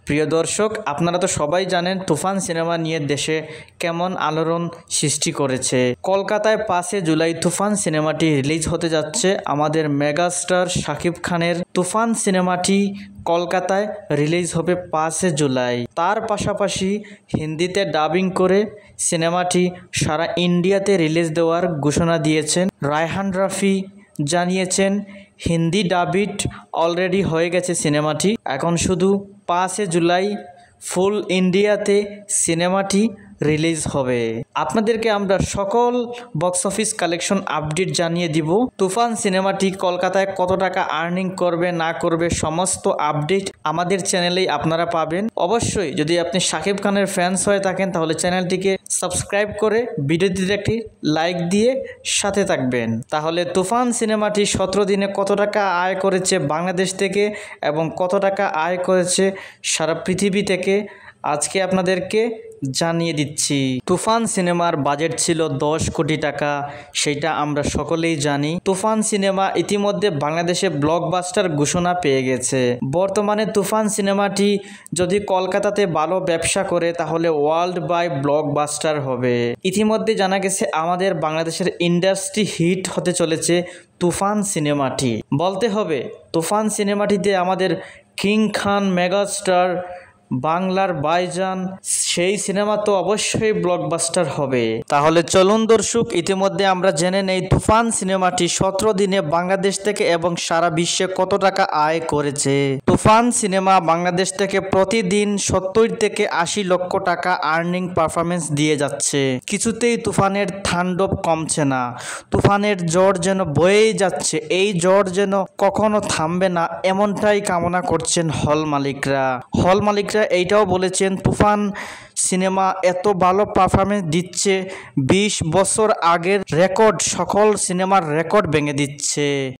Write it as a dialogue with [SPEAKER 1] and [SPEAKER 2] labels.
[SPEAKER 1] প্রিয় দর্শক, আপনারা তো সবাই জানেন তুফান সিনেমা নিয়ে দেশে কেমন আলোড়ন সৃষ্টি করেছে। কলকাতায় 5 জুলাই তুফান সিনেমাটি রিলিজ হতে যাচ্ছে। আমাদের মেগাস্টার শাকিব খানের তুফান সিনেমাটি কলকাতায় রিলিজ হবে 5 জুলাই। তার পাশাপাশি হিন্দিতে ডাবিং করে সিনেমাটি সারা ইন্ডিয়াতে রিলিজ দেওয়ার ঘোষণা দিয়েছেন রায়হান রাফি। জানিয়েছেন হিন্দি ডাবিট অলরেডি হয়ে গেছে সিনেমাটি, এখন শুধু 5 জুলাই ফুল ইন্ডিয়াতে সিনেমাটি রিলিজ হবে। আপনাদেরকে আমরা সকল বক্স অফিস কালেকশন আপডেট জানিয়ে দিব। তুফান সিনেমাটি কলকাতায় কত টাকা আর্নিং করবে না করবে সমস্ত আপডেট আমাদের চ্যানেলেই আপনারা পাবেন। অবশ্যই যদি আপনি শাকিব খানের ফ্যান্স হয়ে থাকেন তাহলে চ্যানেলটিকে সাবস্ক্রাইব করে ভিডিওটিতে একটি লাইক দিয়ে সাথে থাকবেন। তাহলে তুফান সিনেমাটি 17 দিনে কত টাকা আয় করেছে বাংলাদেশ থেকে এবং কত টাকা আয় করেছে সারা পৃথিবী থেকে আজকে আপনাদেরকে জানিয়ে দিচ্ছি। তুফান সিনেমার বাজেট ছিল 10 কোটি টাকা, সেটা আমরা সকলেই জানি। তুফান সিনেমা ইতিমধ্যে বাংলাদেশে ব্লকবাস্টার ঘোষণা পেয়ে গেছে। বর্তমানে তুফান সিনেমাটি যদি কলকাতাতে ভালো ব্যবসা করে তাহলে ওয়ার্ল্ড ওয়াইড ব্লকবাস্টার হবে। ইতিমধ্যে জানা গেছে আমাদের বাংলাদেশের ইন্ডাস্ট্রি হিট হতে চলেছে তুফান সিনেমাটি। বলতে হবে তুফান সিনেমাটিতে আমাদের কিং খান মেগাস্টার বাংলার ভাইজান, সেই সিনেমা তো অবশ্যই ব্লকবাস্টার হবে। তাহলে চলুন দর্শক, ইতিমধ্যে আমরা জেনে নেই তুফান সিনেমাটি 17 দিনে বাংলাদেশ থেকে এবং সারা বিশ্বে কত টাকা আয় করেছে। তুফান সিনেমা বাংলাদেশ থেকে প্রতিদিন 70 থেকে 80 লক্ষ টাকা আর্নিং পারফরমেন্স দিয়ে যাচ্ছে। কিছুতেই তুফানের তাণ্ডব কমছে না, তুফানের ঝড় যেন বয়েই যাচ্ছে। এই ঝড় যেন কখনো থামবে না, এমনটাই কামনা করছেন হল মালিকরা। এইটাও বলেছেন তুফান সিনেমা এত ভালো পারফরমেন্স দিচ্ছে, 20 বছর আগের রেকর্ড, সকল সিনেমার রেকর্ড ভেঙে দিচ্ছে।